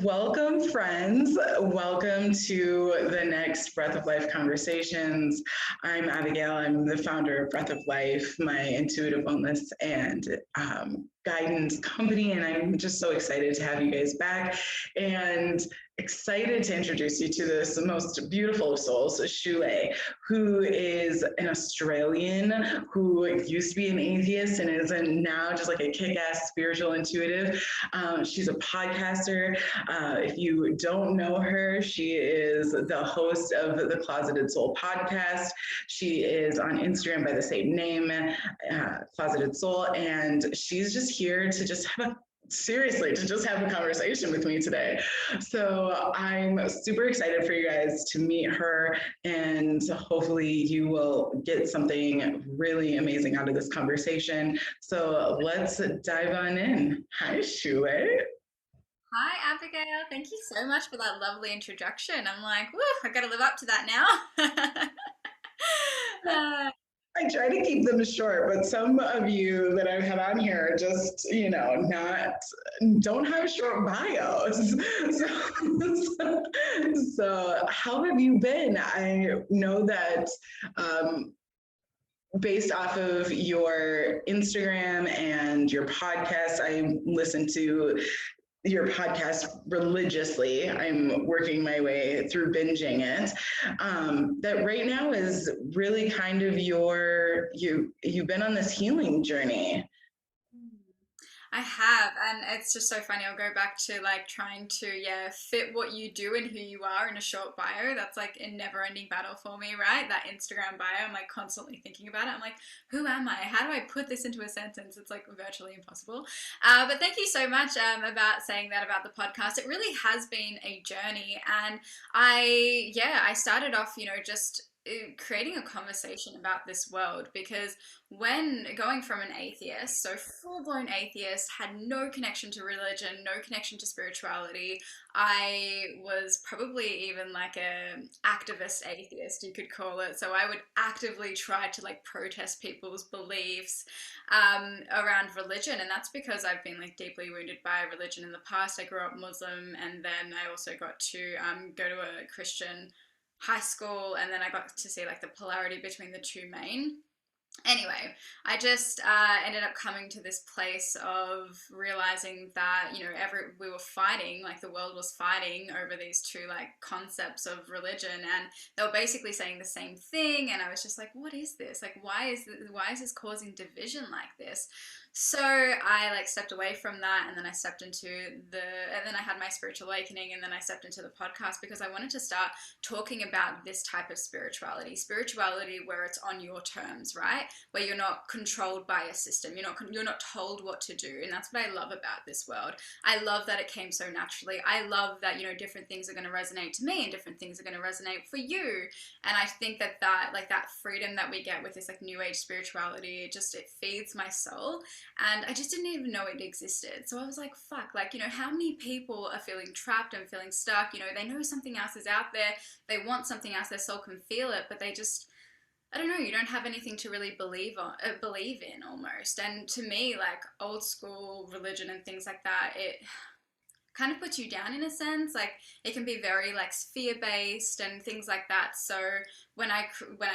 Welcome, friends. Welcome to the next Breath of Life Conversations. I'm Abigail. I'm the founder of Breath of Life, my intuitive wellness and guidance company. And I'm just so excited to have you guys back and excited to introduce you to this most beautiful of souls, Shule, who is an Australian who used to be an atheist and is now just like a kick-ass spiritual intuitive. She's a podcaster. If you don't know her, she is the host of the Closeted Soul podcast. She is on Instagram by the same name, Closeted Soul, and she's just here to just have a conversation with me today. So I'm super excited for you guys to meet her, and hopefully you will get something really amazing out of this conversation. So let's dive on in. Hi, Shule. Hi, Abigail. Thank you so much for that lovely introduction. I'm like, woo, I gotta live up to that now. Uh, I try to keep them short, but some of you that I've had on here just, not don't have short bios. So how have you been? I know that based off of your Instagram and your podcast, I listen to your podcast religiously. I'm working my way through binging it. That right now is really kind of you've been on this healing journey. I have, and it's just so funny. I'll go back to like trying to, yeah, fit what you do and who you are in a short bio. That's like a never-ending battle for me, right? That Instagram bio, I'm like constantly thinking about it. I'm like, who am I? How do I put this into a sentence? It's like virtually impossible. But thank you so much about saying that about the podcast. It really has been a journey, and I started off, just creating a conversation about this world, because when going from an atheist, so full-blown atheist, had no connection to religion, no connection to spirituality. I was probably even like a activist atheist, you could call it. So I would actively try to like protest people's beliefs around religion, and that's because I've been like deeply wounded by religion in the past. I grew up Muslim, and then I also got to go to a Christian high school, and then I got to see like the polarity between the two main. Anyway, I just ended up coming to this place of realizing that we were fighting, like the world was fighting over these two like concepts of religion, and they were basically saying the same thing. And I was just like, what is this? Like, why is this causing division like this? So I like stepped away from that, and then and then I had my spiritual awakening, and then I stepped into the podcast because I wanted to start talking about this type of spirituality where it's on your terms, right? Where you're not controlled by a system, you're not told what to do. And that's what I love about this world. I love that it came so naturally. I love that different things are going to resonate to me and different things are going to resonate for you. And I think that freedom that we get with this like new age spirituality, it feeds my soul. And I just didn't even know it existed. So I was like, fuck, like, how many people are feeling trapped and feeling stuck? They know something else is out there, they want something else, their soul can feel it, but they just, I don't know, you don't have anything to really believe in almost. And to me, like old school religion and things like that, it kind of puts you down in a sense. Like it can be very like fear based and things like that. So when I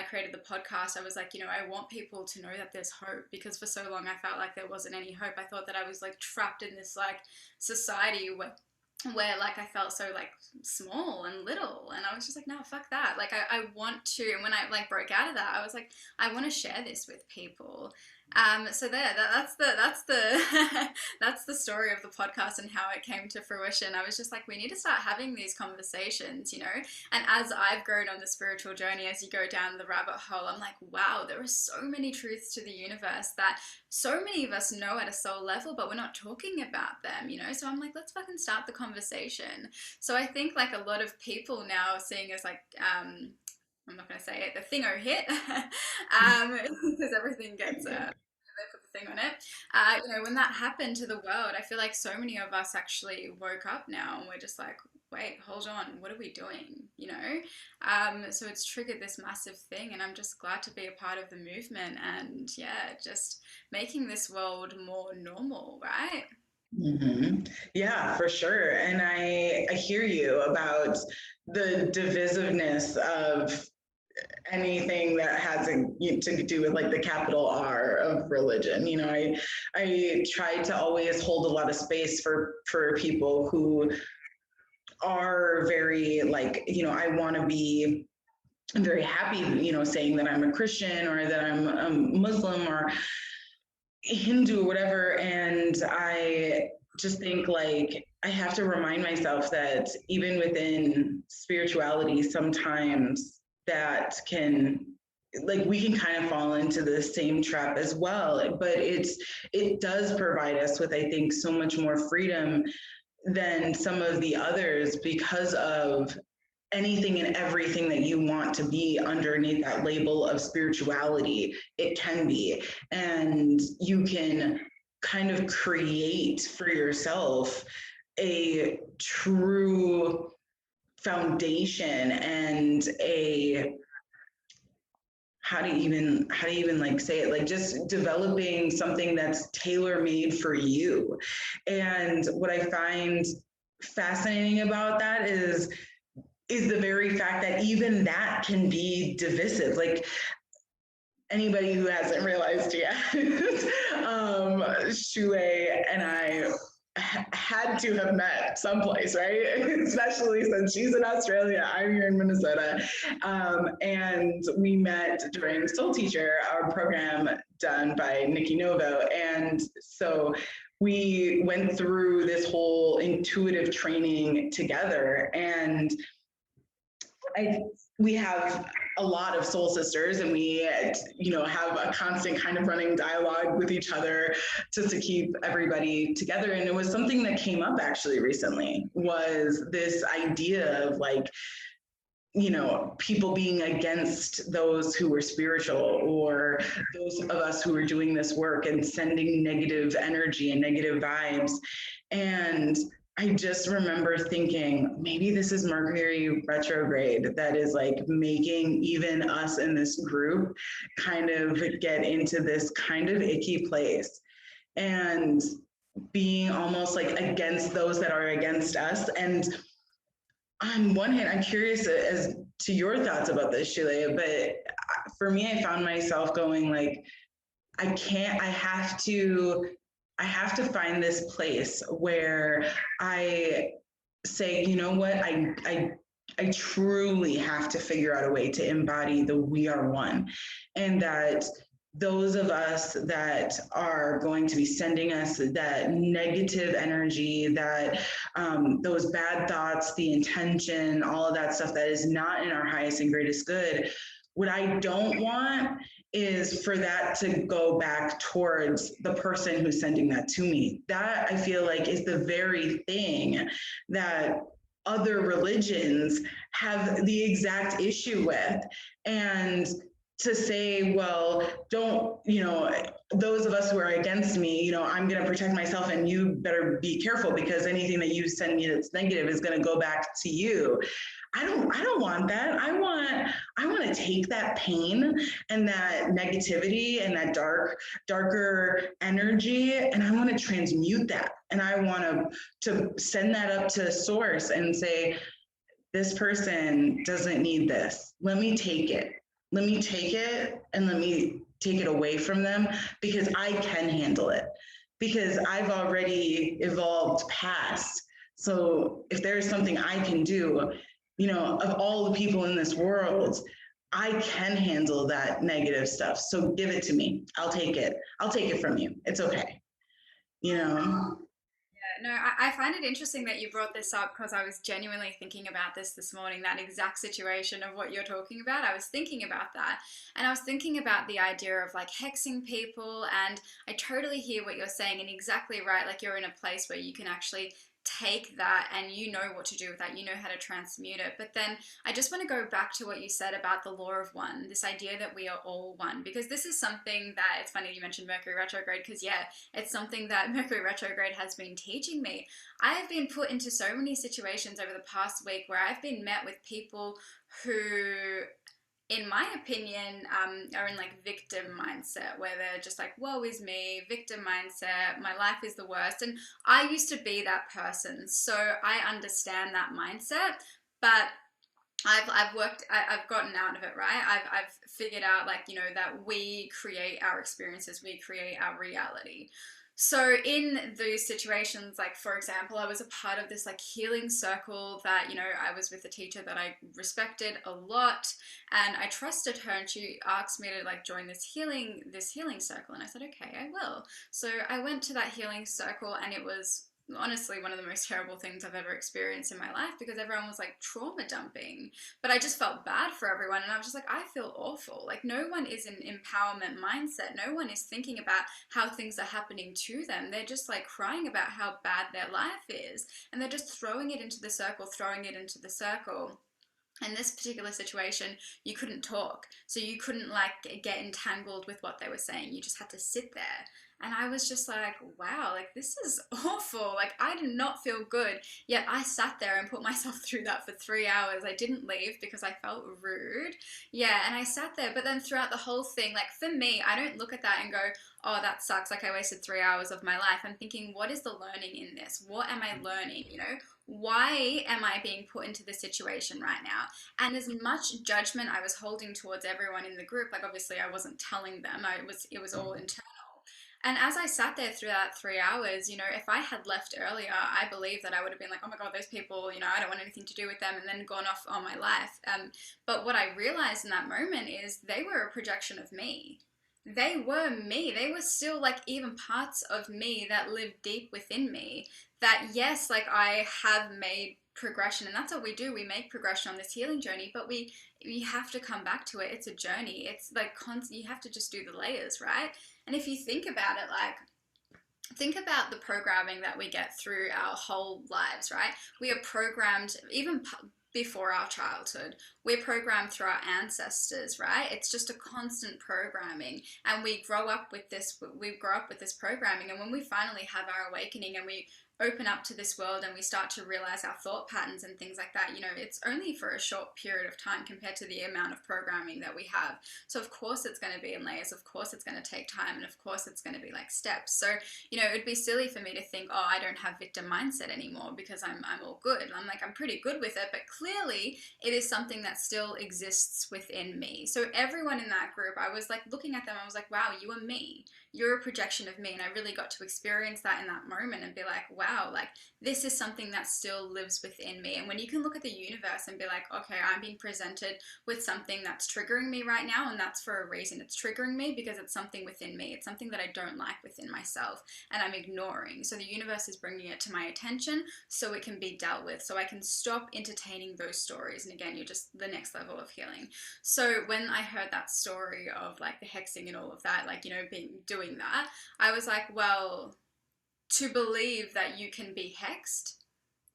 created the podcast, I was like, I want people to know that there's hope, because for so long I felt like there wasn't any hope. I thought that I was like trapped in this like society where like I felt so like small and little, and I was just like, no, fuck that. Like I want to, and when I like broke out of that, I was like, I want to share this with people. So that's the that's the story of the podcast and how it came to fruition. I was just like, we need to start having these conversations, and as I've grown on the spiritual journey, as you go down the rabbit hole, I'm like, wow, there are so many truths to the universe that so many of us know at a soul level, but we're not talking about them, so I'm like, let's fucking start the conversation. So I think like a lot of people now are seeing as like I'm not going to say it, the thingo hit, because everything gets they put the thing on it. When that happened to the world, I feel like so many of us actually woke up now, and we're just like, wait, hold on, what are we doing? So it's triggered this massive thing, and I'm just glad to be a part of the movement, and yeah, just making this world more normal, right? Yeah, for sure. And I hear you about the divisiveness of anything that has to do with like the capital R of religion. I try to always hold a lot of space for people who are very like, I want to be I'm very happy, saying that I'm a Christian or that I'm a Muslim or Hindu or whatever. And I just think like I have to remind myself that even within spirituality, sometimes that can like we can kind of fall into the same trap as well. But it does provide us with, I think, so much more freedom than some of the others because of anything and everything that you want to be underneath that label of spirituality, it can be. And you can kind of create for yourself a true foundation and a how do you even like say it, like just developing something that's tailor made for you. And what I find fascinating about that is the very fact that even that can be divisive. Like anybody who hasn't realized yet, Shule and I had to have met someplace, right? Especially since she's in Australia, I'm here in Minnesota. And we met during Soul Teacher, our program done by Nikki Novo. And so we went through this whole intuitive training together. And we have a lot of soul sisters, and we have a constant kind of running dialogue with each other just to keep everybody together. And it was something that came up actually recently, was this idea of like, people being against those who were spiritual, or those of us who were doing this work and sending negative energy and negative vibes. And I just remember thinking, maybe this is Mercury retrograde that is like making even us in this group kind of get into this kind of icky place and being almost like against those that are against us. And on one hand, I'm curious as to your thoughts about this, Shule, but for me, I found myself going like, I have to find this place where I say, you know what, I truly have to figure out a way to embody the we are one. And that those of us that are going to be sending us that negative energy, that those bad thoughts, the intention, all of that stuff that is not in our highest and greatest good, what I don't want is for that to go back towards the person who's sending that to me. That I feel like is the very thing that other religions have the exact issue with. And to say, well, don't, those of us who are against me, I'm going to protect myself and you better be careful because anything that you send me that's negative is going to go back to you. I don't want that. I want to take that pain and that negativity and that darker energy, and I want to transmute that. And I want to send that up to source and say, this person doesn't need this. Let me take it. Let me take it and let me take it away from them because I can handle it, because I've already evolved past. So if there's something I can do, of all the people in this world, I can handle that negative stuff. So give it to me. I'll take it. I'll take it from you. It's okay. You know? No, I find it interesting that you brought this up because I was genuinely thinking about this morning, that exact situation of what you're talking about. I was thinking about that. And I was thinking about the idea of like hexing people. And I totally hear what you're saying, and exactly right. Like you're in a place where you can actually take that and you know what to do with that, you know how to transmute it. But then I just want to go back to what you said about the law of one, this idea that we are all one, because this is something that, it's funny you mentioned Mercury retrograde, because yeah, it's something that Mercury retrograde has been teaching me. I have been put into so many situations over the past week where I've been met with people who in my opinion, are in like victim mindset, where they're just like, woe is me, victim mindset, my life is the worst. And I used to be that person, so I understand that mindset, but I've gotten out of it, right? I've figured out, like, you know, that we create our experiences, we create our reality. So in those situations, like, for example, I was a part of this like healing circle that, you know, I was with a teacher that I respected a lot, and I trusted her, and she asked me to like join this healing circle, and I said, okay, I will. So I went to that healing circle, and it was honestly one of the most terrible things I've ever experienced in my life, because everyone was like trauma dumping, but I just felt bad for everyone, and I was just like, I feel awful. Like, no one is in empowerment mindset, no one is thinking about how things are happening to them. They're just like crying about how bad their life is, and they're just throwing it into the circle, throwing it into the circle. In this particular situation, you couldn't talk, so you couldn't like get entangled with what they were saying. You just had to sit there. And I was just like, wow, like, this is awful. Like, I did not feel good, yet I sat there and put myself through that for 3 hours. I didn't leave because I felt rude. Yeah, and I sat there, but then throughout the whole thing, like, for me, I don't look at that and go, oh, that sucks, like I wasted 3 hours of my life. I'm thinking, what is the learning in this? What am I learning? You know, why am I being put into this situation right now? And as much judgment I was holding towards everyone in the group, like, obviously I wasn't telling them, it was all internal. And as I sat there through that 3 hours, you know, if I had left earlier, I believe that I would have been like, oh my God, those people, you know, I don't want anything to do with them, and then gone off on my life. But what I realized in that moment is they were a projection of me. They were me. They were still like even parts of me that live deep within me. That, yes, like, I have made progression, and that's what we do. We make progression on this healing journey, but we have to come back to it. It's a journey. It's like constant. You have to just do the layers, right? And if you think about it, like, think about the programming that we get through our whole lives, right? We are programmed even before our childhood. We're programmed through our ancestors, right? It's just a constant programming, and we grow up with this. We grow up with this programming, and when we finally have our awakening and we open up to this world and we start to realize our thought patterns and things like that, you know, it's only for a short period of time compared to the amount of programming that we have. So of course it's going to be in layers, of course it's going to take time, and of course it's going to be like steps. So, you know, it'd be silly for me to think, oh, I don't have victim mindset anymore because I'm all good. I'm like, I'm pretty good with it, but clearly it is something that still exists within me. So everyone in that group, I was like looking at them, I was like, wow, you are me. You're a projection of me. And I really got to experience that in that moment and be like, wow, like, this is something that still lives within me. And when you can look at the universe and be like, okay, I'm being presented with something that's triggering me right now, and that's for a reason. It's triggering me because it's something within me. It's something that I don't like within myself and I'm ignoring. So the universe is bringing it to my attention so it can be dealt with, so I can stop entertaining those stories. And again, you're just the next level of healing. So when I heard that story of like the hexing and all of that, like, you know, doing that, I was like, well, to believe that you can be hexed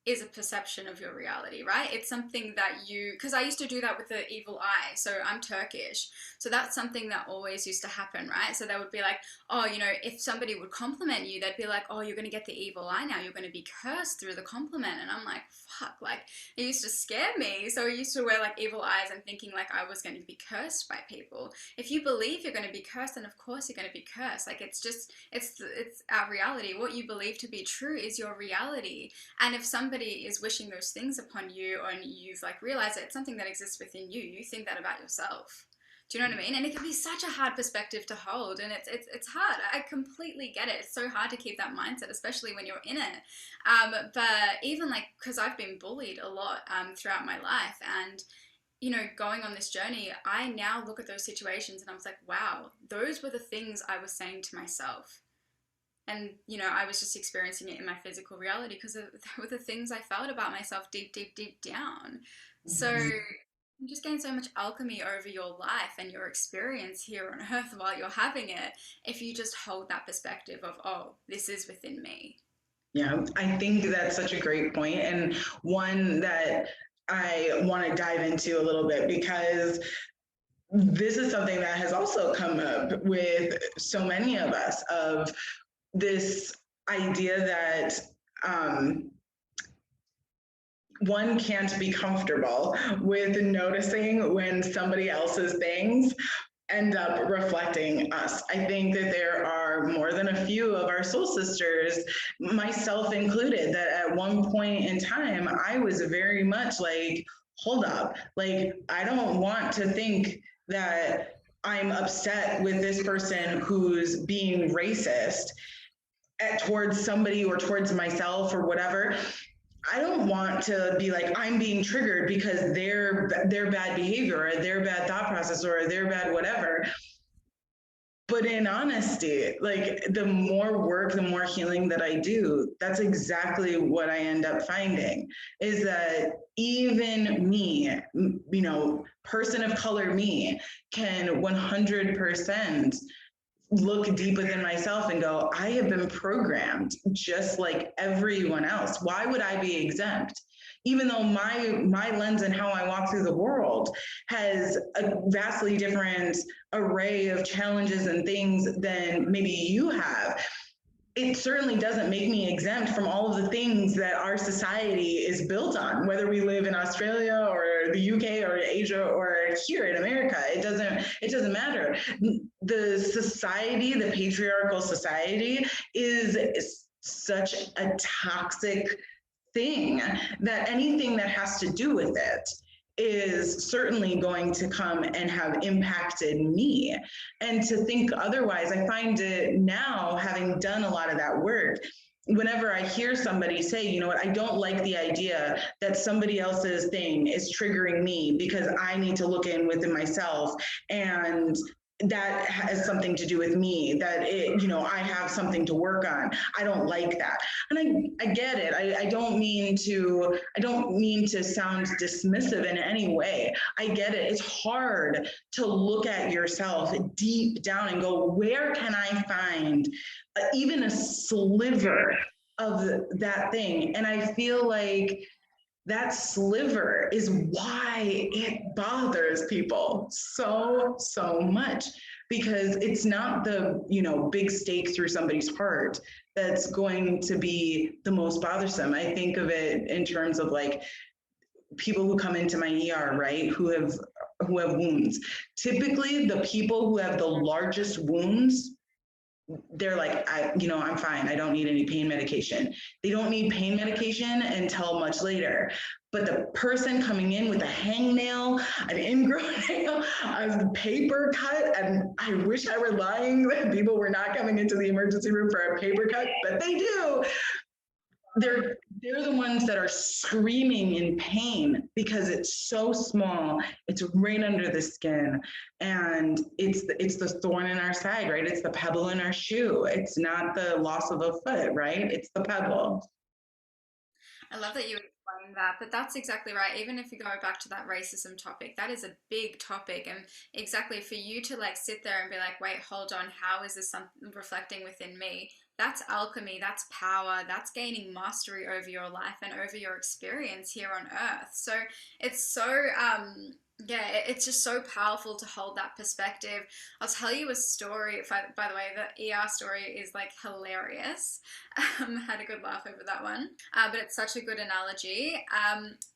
is a perception of your reality, right? It's something that because I used to do that with the evil eye. So I'm Turkish. So that's something that always used to happen, right? So they would be like, oh, you know, if somebody would compliment you, they'd be like, oh, you're going to get the evil eye now. You're going to be cursed through the compliment. And I'm like, fuck, like, it used to scare me. So I used to wear like evil eyes and thinking like I was going to be cursed by people. If you believe you're going to be cursed, then of course you're going to be cursed. Like, it's our reality. What you believe to be true is your reality. And if somebody is wishing those things upon you, and you've like realized that it's something that exists within you, you think that about yourself. Do you know what I mean? And it can be such a hard perspective to hold, and it's hard. I completely get it. It's so hard to keep that mindset, especially when you're in it. But even like, because I've been bullied a lot throughout my life, and you know, going on this journey, I now look at those situations and I was like, wow, those were the things I was saying to myself. And, you know, I was just experiencing it in my physical reality because they were the things I felt about myself deep, deep, deep down. So you just gain so much alchemy over your life and your experience here on earth while you're having it, if you just hold that perspective of, oh, this is within me. Yeah, I think that's such a great point, and one that I want to dive into a little bit, because this is something that has also come up with so many of us, of this idea that one can't be comfortable with noticing when somebody else's things end up reflecting us. I think that there are more than a few of our soul sisters, myself included, that at one point in time, I was very much like, hold up, like, I don't want to think that I'm upset with this person who's being racist towards somebody or towards myself or whatever. I don't want to be like, I'm being triggered because their bad behavior or their bad thought process or their bad whatever. But in honesty, like the more work, the more healing that I do, that's exactly what I end up finding, is that even me, you know, person of color me, can 100% look deep within myself and go, I have been programmed just like everyone else. Why would I be exempt? Even though my lens and how I walk through the world has a vastly different array of challenges and things than maybe you have, it certainly doesn't make me exempt from all of the things that our society is built on, whether we live in Australia or the UK or Asia or here in America. It doesn't matter. The society, the patriarchal society, is such a toxic thing that anything that has to do with it is certainly going to come and have impacted me. And to think otherwise, I find it now, having done a lot of that work, whenever I hear somebody say, you know what, I don't like the idea that somebody else's thing is triggering me because I need to look in within myself, and that has something to do with me, that it, you know, I have something to work on. I don't like that. And I get it. I don't mean to sound dismissive in any way. I get it. It's hard to look at yourself deep down and go, where can I find even a sliver of that thing? And I feel like that sliver is why it bothers people so much, because it's not the, you know, big stake through somebody's heart that's going to be the most bothersome. I think of it in terms of like people who come into my ER, right, who have wounds. Typically the people who have the largest wounds, they're like, I'm fine. I don't need any pain medication. They don't need pain medication until much later. But the person coming in with a hangnail, an ingrown nail, a paper cut, and I wish I were lying that people were not coming into the emergency room for a paper cut, but they do. They're the ones that are screaming in pain because it's so small, it's right under the skin, and it's the thorn in our side, right? It's the pebble in our shoe. It's not the loss of a foot, right? It's the pebble. I love that you explained that, but that's exactly right. Even if you go back to that racism topic, that is a big topic, and exactly for you to like sit there and be like, wait, hold on, how is this something reflecting within me? That's alchemy, that's power, that's gaining mastery over your life and over your experience here on earth. So it's so yeah, it's just so powerful to hold that perspective. I'll tell you a story. By the way, the ER story is like hilarious. Had a good laugh over that one. But it's such a good analogy.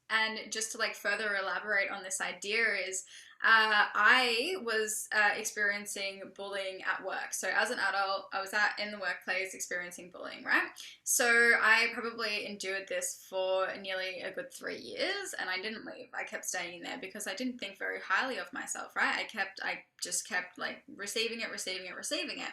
And just to like further elaborate on this idea is I was experiencing bullying at work. So as an adult, I was in the workplace experiencing bullying, right? So I probably endured this for nearly a good 3 years, and I didn't leave. I kept staying in there because I didn't think very highly of myself, right? I just kept like receiving it.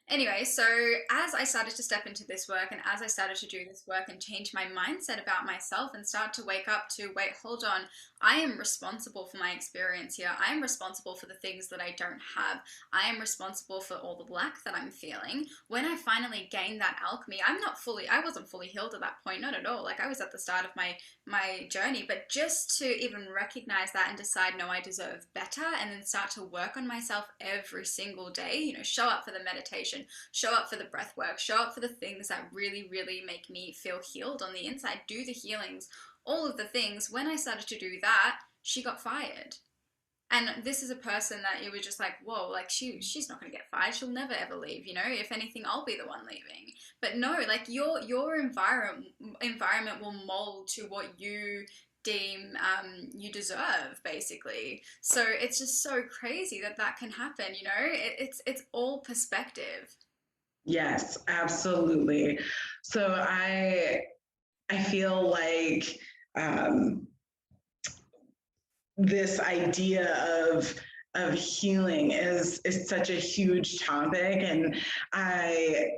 Anyway, so as I started to step into this work and as I started to do this work and change my mindset about myself and start to wake up to, wait, hold on, I am responsible for my experience here. I am responsible for the things that I don't have. I am responsible for all the lack that I'm feeling. When I finally gained that alchemy, I wasn't fully healed at that point, not at all. Like I was at the start of my journey, but just to even recognize that and decide, no, I deserve better, and then start to work on myself every single day, you know, show up for the meditation, show up for the breath work, show up for the things that really, really make me feel healed on the inside, do the healings, all of the things. When I started to do that, she got fired. And this is a person that you were just like, whoa, like she's not gonna get fired. She'll never ever leave. You know, if anything, I'll be the one leaving. But no, like your environment will mold to what you deem you deserve, basically. So it's just so crazy that that can happen. You know, it's all perspective. Yes, absolutely. So I feel like um, this idea of healing is such a huge topic, and I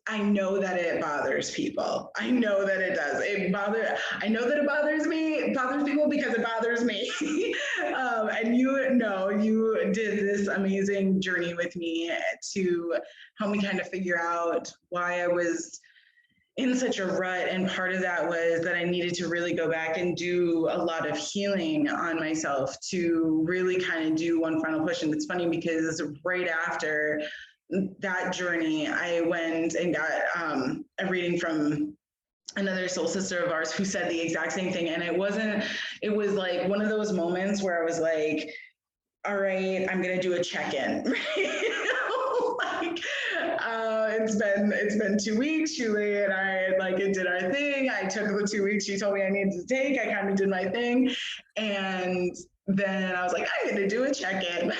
I know that it bothers people. I know that it does. I know that it bothers me. It bothers people because it bothers me. And you know, you did this amazing journey with me to help me kind of figure out why I was in such a rut. And part of that was that I needed to really go back and do a lot of healing on myself to really kind of do one final push. And it's funny because right after that journey, I went and got a reading from another soul sister of ours who said the exact same thing. And it was like one of those moments where I was like, all right, I'm going to do a check-in. Like, it's been 2 weeks. Shule and I like did our thing. I took the 2 weeks she told me I needed to take. I kind of did my thing. And then I was like, I'm going to do a check-in.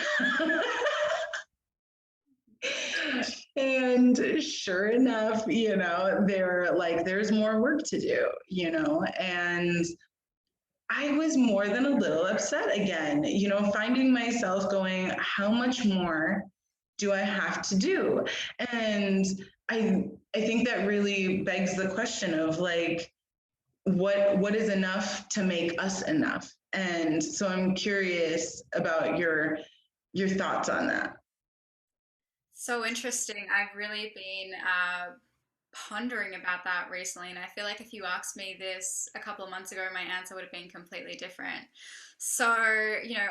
And sure enough, there's more work to do, and I was more than a little upset again, finding myself going, how much more do I have to do? And I think that really begs the question of like, what is enough to make us enough? And so I'm curious about your thoughts on that. So interesting. I've really been pondering about that recently, and I feel like if you asked me this a couple of months ago, my answer would have been completely different. So,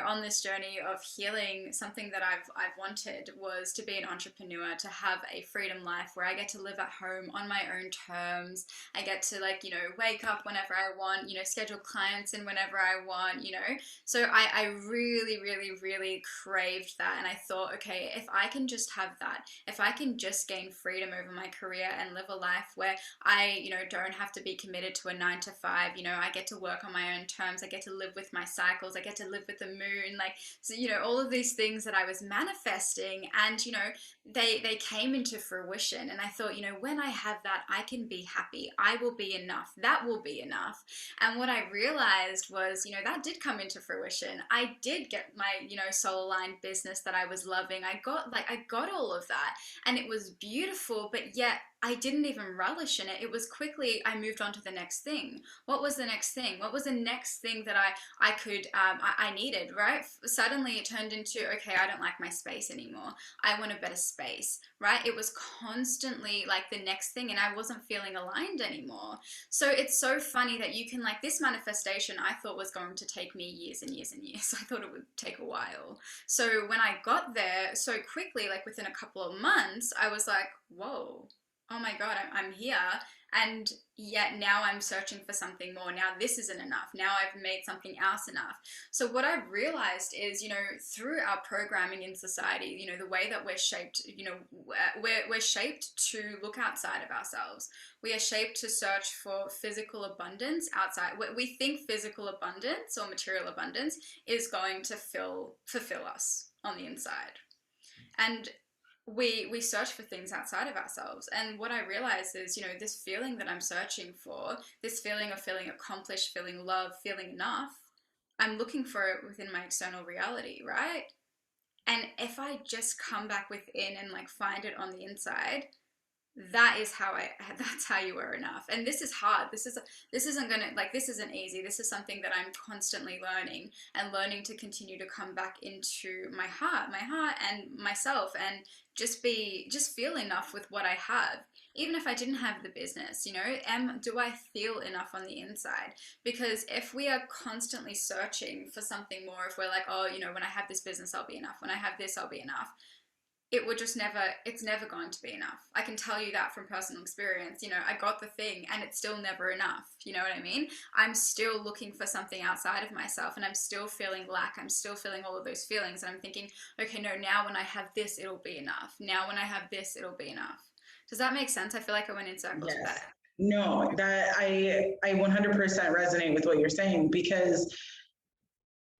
on this journey of healing, something that I've wanted was to be an entrepreneur, to have a freedom life where I get to live at home on my own terms. I get to wake up whenever I want, schedule clients in whenever I want. So I really, really, really craved that. And I thought, okay, if I can just have that, if I can just gain freedom over my career and live a life where I, don't have to be committed to a 9 to 5, I get to work on my own terms. I get to live with my cycle. I get to live with the moon, all of these things that I was manifesting, and they came into fruition. And I thought, when I have that, I can be happy. I will be enough. That will be enough. And what I realized was, that did come into fruition. I did get my, soul aligned business that I was loving. I got all of that, and it was beautiful, but yet I didn't even relish in it. It was quickly, I moved on to the next thing. What was the next thing? What was the next thing that I needed, right? Suddenly it turned into, okay, I don't like my space anymore. I want a better space, right? It was constantly like the next thing, and I wasn't feeling aligned anymore. So it's so funny that you can, this manifestation I thought was going to take me years and years and years. I thought it would take a while. So when I got there so quickly, within a couple of months, I was like, whoa, oh my God, I'm here. And yet now I'm searching for something more. Now this isn't enough. Now I've made something else enough. So what I've realized is, through our programming in society, the way that we're shaped, we're shaped to look outside of ourselves. We are shaped to search for physical abundance outside. We think physical abundance or material abundance is going to fulfill us on the inside. And we search for things outside of ourselves. And what I realize is, this feeling that I'm searching for, this feeling of feeling accomplished, feeling loved, feeling enough, I'm looking for it within my external reality, right? And if I just come back within and find it on the inside, that's how you are enough. And this is hard. This isn't easy. This is something that I'm constantly learning to continue to come back into my heart and myself, and just feel enough with what I have. Even if I didn't have the business, do I feel enough on the inside? Because if we are constantly searching for something more, if we're like, oh, when I have this business, I'll be enough. When I have this, I'll be enough. it would just never, it's never going to be enough. I can tell you that from personal experience. You know, I got the thing and it's still never enough. You know what I mean? I'm still looking for something outside of myself, and I'm still feeling lack. I'm still feeling all of those feelings. And I'm thinking, okay, no, now when I have this, it'll be enough. Now when I have this, it'll be enough. Does that make sense? I feel like I went in circles with Yes. that. No, that I 100% resonate with what you're saying, because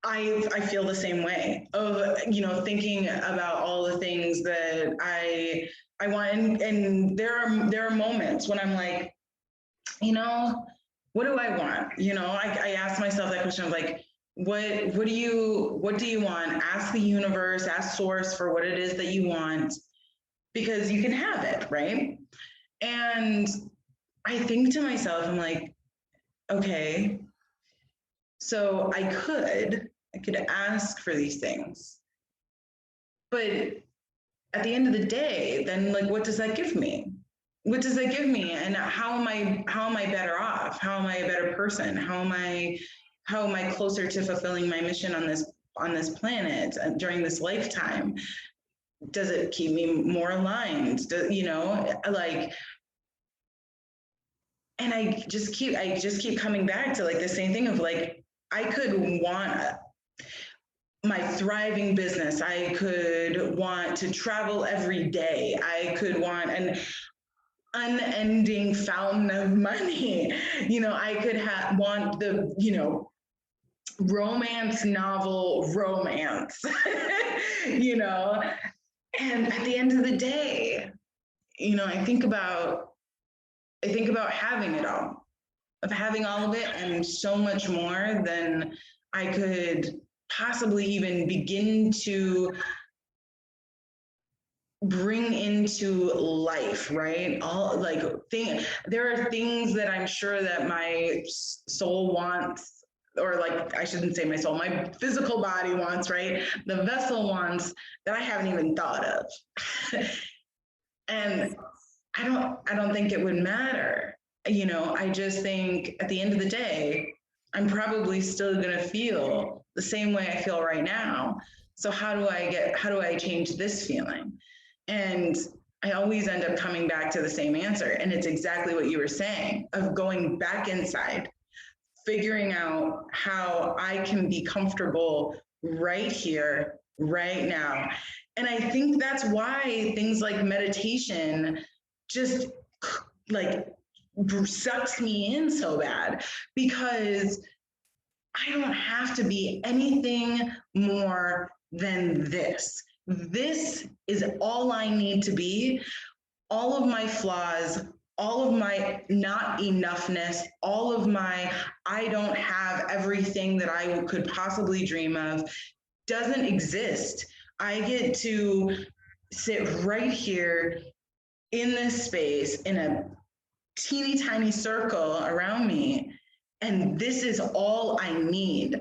I feel the same way of, thinking about all the things that I want, and there are moments when I'm like, you know, what do I want? I ask myself that question of like, what do you want? Ask the universe, ask source for what it is that you want, because you can have it, right? And I think to myself, I'm like, okay, so I could ask for these things, but at the end of the day, then like, what does that give me? What does that give me? And how am I better off? How am I a better person? How am I closer to fulfilling my mission on this planet during this lifetime? Does it keep me more aligned? Like, and I just keep coming back to like the same thing of like, I could want my thriving business. I could want to travel every day. I could want an unending fountain of money. I could want the, romance novel romance, you know? And at the end of the day, I think about having it all, of having all of it and so much more than I could possibly even begin to bring into life, right? There are things that I'm sure that my soul wants, or like, I shouldn't say my soul, my physical body wants, right? The vessel wants, that I haven't even thought of. And I don't think it would matter. I just think at the end of the day, I'm probably still going to feel the same way I feel right now. So how do I change this feeling? And I always end up coming back to the same answer. And it's exactly what you were saying, of going back inside, figuring out how I can be comfortable right here, right now. And I think that's why things like meditation just like sucks me in so bad, because I don't have to be anything more than this. This is all I need to be. All of my flaws, all of my not enoughness, all of my I don't have everything that I could possibly dream of doesn't exist. I get to sit right here in this space in a teeny tiny circle around me, and this is all I need.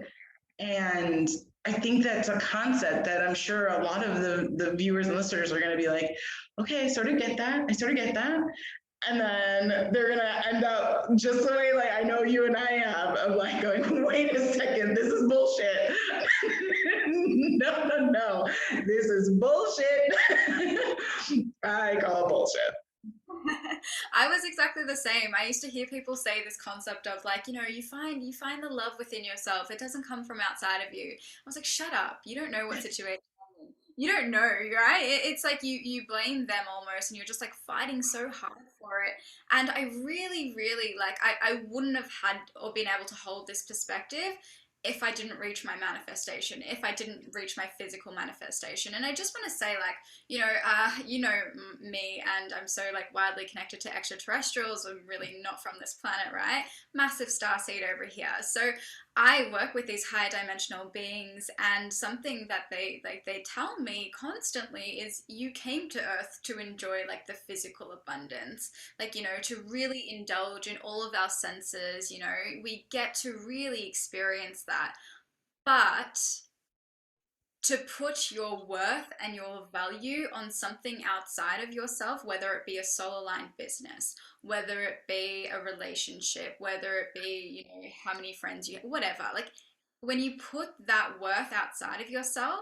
And I think that's a concept that I'm sure a lot of the viewers and listeners are going to be like, okay, I sort of get that. I sort of get that. And then they're going to end up just the way like I know you and I have, of like going, wait a second, this is bullshit. No, this is bullshit. I call bullshit. I was exactly the same. I used to hear people say this concept of like, you find the love within yourself. It doesn't come from outside of you. I was like, shut up. You don't know what situation I'm in. You don't know, right? It's like you blame them almost, and you're just like fighting so hard for it. And I really, really like I wouldn't have had or been able to hold this perspective if I didn't reach my manifestation, if I didn't reach my physical manifestation. And I just want to say, like, me, and I'm so like widely connected to extraterrestrials. I'm really not from this planet, right? Massive starseed over here. So I work with these higher dimensional beings, and something that they tell me constantly is you came to Earth to enjoy like the physical abundance, like to really indulge in all of our senses. We get to really experience that, but to put your worth and your value on something outside of yourself, whether it be a soul aligned business, whether it be a relationship, whether it be, how many friends you have, whatever, like when you put that worth outside of yourself,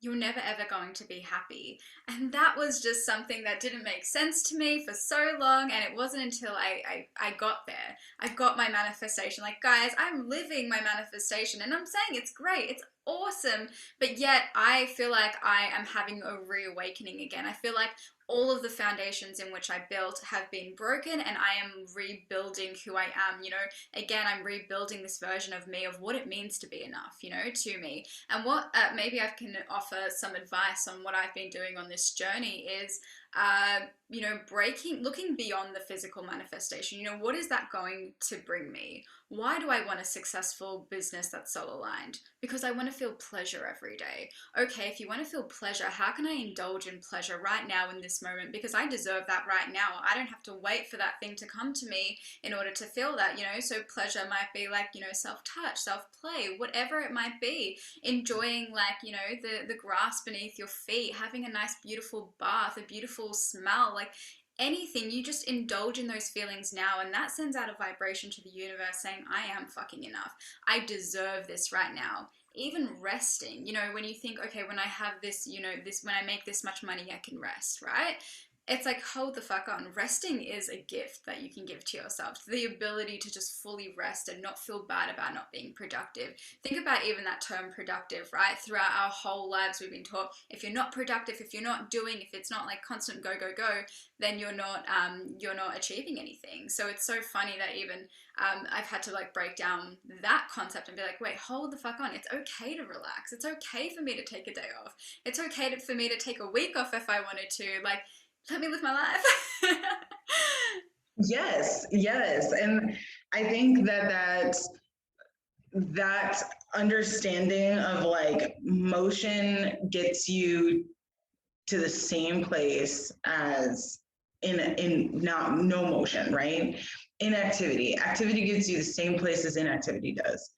you're never ever going to be happy. And that was just something that didn't make sense to me for so long. And it wasn't until I got there, I got my manifestation. Like, guys, I'm living my manifestation and I'm saying it's great, it's awesome. But yet I feel like I am having a reawakening again. I feel like all of the foundations in which I built have been broken and I am rebuilding who I am. You know, again, I'm rebuilding this version of me, of what it means to be enough, you know, to me. And what maybe I can offer some advice on what I've been doing on this journey is, you know, looking beyond the physical manifestation. You know, what is that going to bring me? Why do I want a successful business that's soul aligned? Because I want to feel pleasure every day. Okay, if you want to feel pleasure, how can I indulge in pleasure right now in this moment? Because I deserve that right now. I don't have to wait for that thing to come to me in order to feel that, you know. So pleasure might be like, you know, self-touch, self-play, whatever it might be. Enjoying, like, you know, the grass beneath your feet, having a nice beautiful bath, a beautiful smell, like anything. You just indulge in those feelings now, and that sends out a vibration to the universe saying, I am fucking enough. I deserve this right now. Even resting, you know, when you think, okay, when I have this, you know, this, when I make this much money, I can rest, right? It's like, hold the fuck on. Resting is a gift that you can give to yourself. The ability to just fully rest and not feel bad about not being productive. Think about even that term productive, right? Throughout our whole lives, we've been taught if you're not productive, if you're not doing, if it's not like constant go, go, go, then you're not achieving anything. So it's so funny that even I've had to like break down that concept and be like, wait, hold the fuck on. It's okay to relax. It's okay for me to take a day off. It's okay for me to take a week off if I wanted to. Like, let me live my life. Yes, yes. And I think that understanding of like motion gets you to the same place as in not no motion, right? Inactivity. Activity gets you the same place as inactivity does.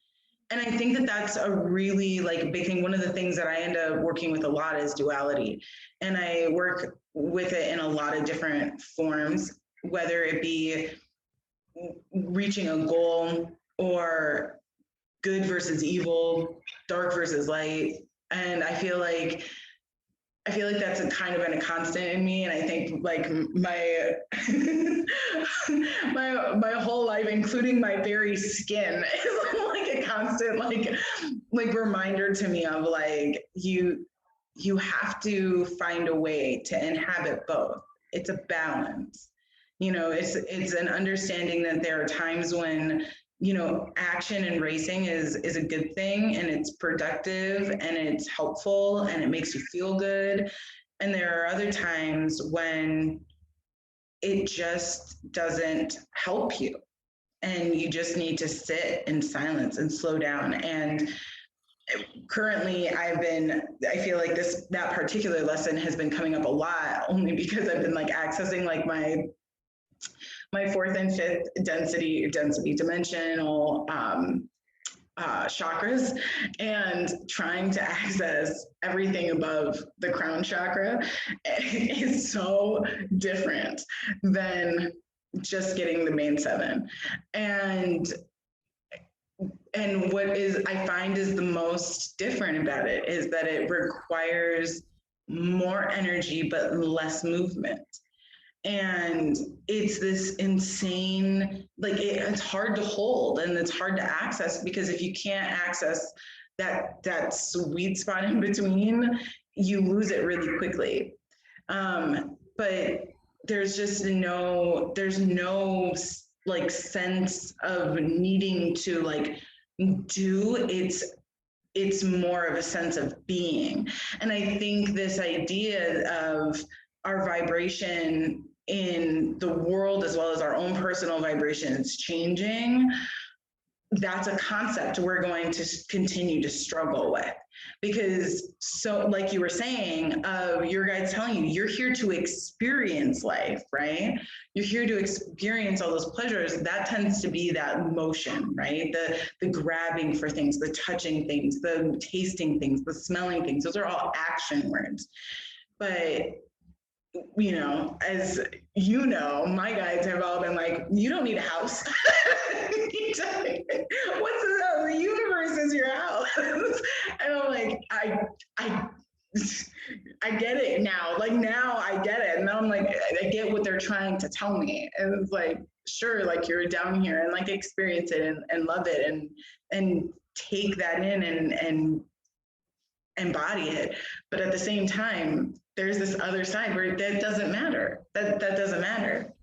And I think that that's a really like big thing. One of the things that I end up working with a lot is duality. And I work with it in a lot of different forms, whether it be reaching a goal or good versus evil, dark versus light. And I feel like that's a kind of been a constant in me. And I think like my my whole life, including my very skin, is like a constant like reminder to me of like you have to find a way to inhabit both. It's a balance. You know, it's an understanding that there are times when, you know, action and racing is a good thing and it's productive and it's helpful and it makes you feel good. And there are other times when it just doesn't help you and you just need to sit in silence and slow down. And currently I feel like that particular lesson has been coming up a lot only because I've been like accessing like my fourth and fifth density dimensional chakras and trying to access everything above the crown chakra is so different than just getting the main seven. And what I find is the most different about it is that it requires more energy but less movement. And it's this insane, like it's hard to hold and it's hard to access, because if you can't access that sweet spot in between, you lose it really quickly. But there's no like sense of needing to like do. It's more of a sense of being. And I think this idea of our vibration in the world as well as our own personal vibration is changing, that's a concept we're going to continue to struggle with. Because so like you were saying, your guide's telling you, you're here to experience life, right? You're here to experience all those pleasures. That tends to be that motion, right? The grabbing for things, the touching things, the tasting things, the smelling things. Those are all action words. But you know, as you know, my guides have all been like, you don't need a house. What's the universe is your house? And I'm like, I get it now. Like now I get it. And now I'm like, I get what they're trying to tell me. And it's like, sure, like you're down here and like experience it and love it and take that in and embody it. But at the same time, there's this other side where that doesn't matter. That doesn't matter.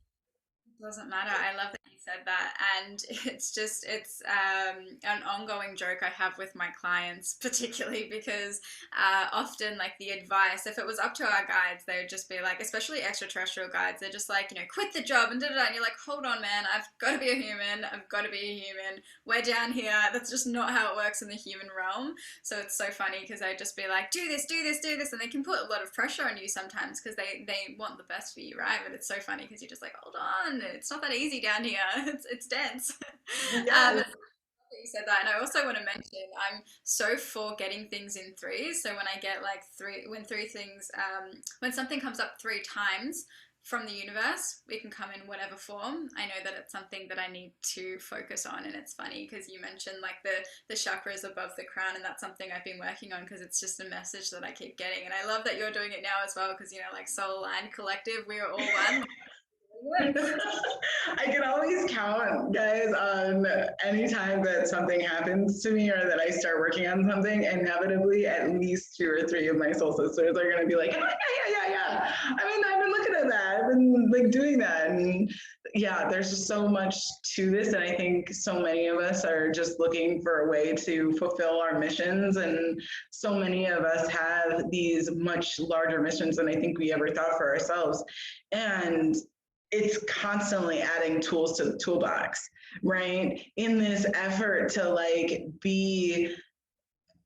Doesn't matter. I love that you said that. And it's an ongoing joke I have with my clients, particularly because often, like, the advice, if it was up to our guides, they would just be like, especially extraterrestrial guides, they're just like, quit the job and da da da. And you're like, hold on, man, I've got to be a human. I've got to be a human. We're down here. That's just not how it works in the human realm. So it's so funny because they just be like, do this, do this, do this. And they can put a lot of pressure on you sometimes because they want the best for you, right? But it's so funny because you're just like, hold on, it's not that easy down here. It's dense. Yes. You said that, and I also want to mention I'm so for getting things in threes. So when I get like three things, when something comes up three times from the universe, it can come in whatever form. I know that it's something that I need to focus on, and it's funny because you mentioned like the chakras above the crown, and that's something I've been working on because it's just a message that I keep getting, and I love that you're doing it now as well because like Soul Aligned Collective, we are all one. I can always count, guys, on any time that something happens to me or that I start working on something, inevitably at least two or three of my soul sisters are going to be like, yeah. I've been looking at that. I've been like doing that. And yeah, there's just so much to this. And I think so many of us are just looking for a way to fulfill our missions. And so many of us have these much larger missions than I think we ever thought for ourselves. And it's constantly adding tools to the toolbox, right? In this effort to like be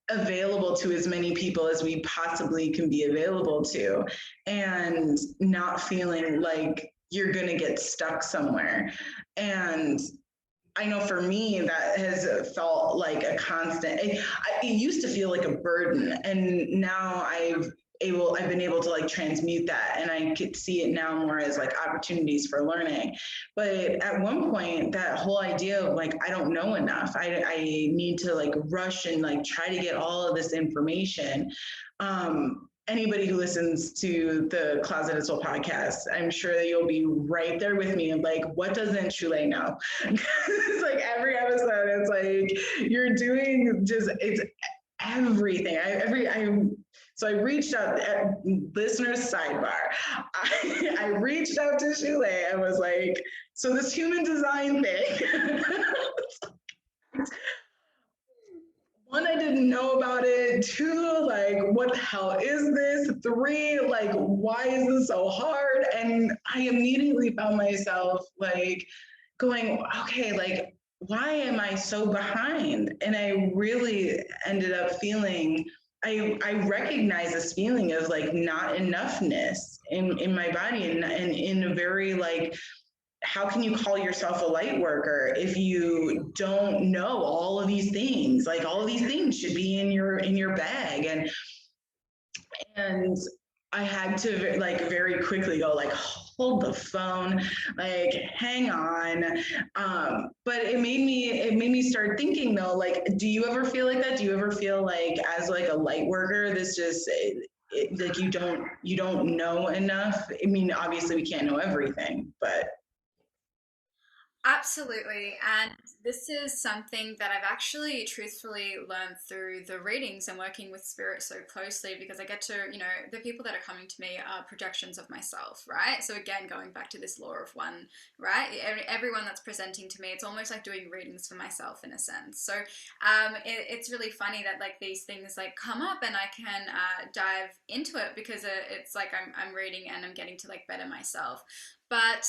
available to as many people as we possibly can be available to, and not feeling like you're going to get stuck somewhere. And I know for me that has felt like a constant. It used to feel like a burden, and now I've been able to like transmute that, and I could see it now more as like opportunities for learning. But at one point, that whole idea of like I don't know enough, I need to like rush and like try to get all of this information. Anybody who listens to the Closeted Soul podcast, I'm sure that you'll be right there with me of like, what doesn't Shule know? It's like every episode, it's like you're doing just it's everything. So I reached out, listeners sidebar. I reached out to Shule and was like, so this human design thing. One, I didn't know about it. Two, like, what the hell is this? Three, like, why is this so hard? And I immediately found myself like going, okay, like, why am I so behind? And I really ended up feeling, I recognize this feeling of like not enoughness in my body and in a very like, how can you call yourself a light worker if you don't know all of these things? Like all of these things should be in your bag. And I had to like very quickly go like, hold the phone, like hang on. But it made me start thinking though, like, do you ever feel like that? Do you ever feel like as like a light worker, this just like you don't know enough? I mean, obviously we can't know everything, but Absolutely. And this is something that I've actually truthfully learned through the readings and working with spirit so closely because I get to, the people that are coming to me are projections of myself, right? So again, going back to this law of one, right? Everyone that's presenting to me, it's almost like doing readings for myself in a sense. So it's really funny that like these things like come up and I can dive into it because it's like I'm reading and I'm getting to like better myself. But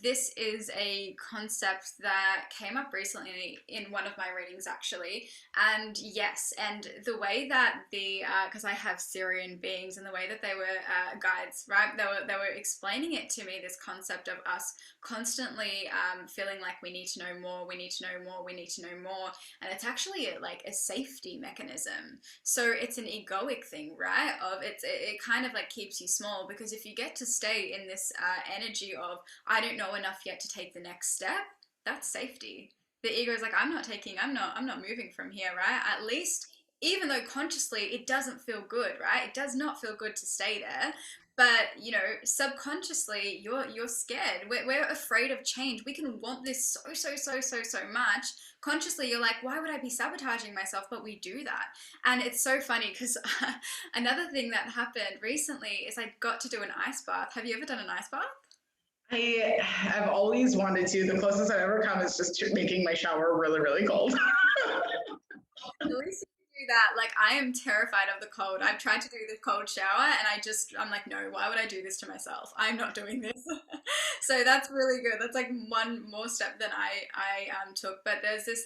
this is a concept that came up recently in one of my readings, actually. And yes, and the way that because I have Syrian beings, and the way that they were guides, right? They were explaining it to me. This concept of us constantly feeling like we need to know more, we need to know more, we need to know more, and it's actually like a safety mechanism. So it's an egoic thing, right? It kind of like keeps you small because if you get to stay in this energy of I don't know enough yet to take the next step, that's safety. The ego is like I'm not moving from here, right? At least even though consciously it doesn't feel good, right? It does not feel good to stay there. But subconsciously you're scared. We're afraid of change. We can want this so much. Consciously, you're like, why would I be sabotaging myself? But we do that, and it's so funny because another thing that happened recently is I got to do an ice bath. Have you ever done an ice bath? I have always wanted to. The closest I've ever come is just making my shower really, really cold. At least you can do that. Like, I am terrified of the cold. I've tried to do the cold shower and I'm like, no, why would I do this to myself? I'm not doing this. So that's really good. That's like one more step than I took. But there's this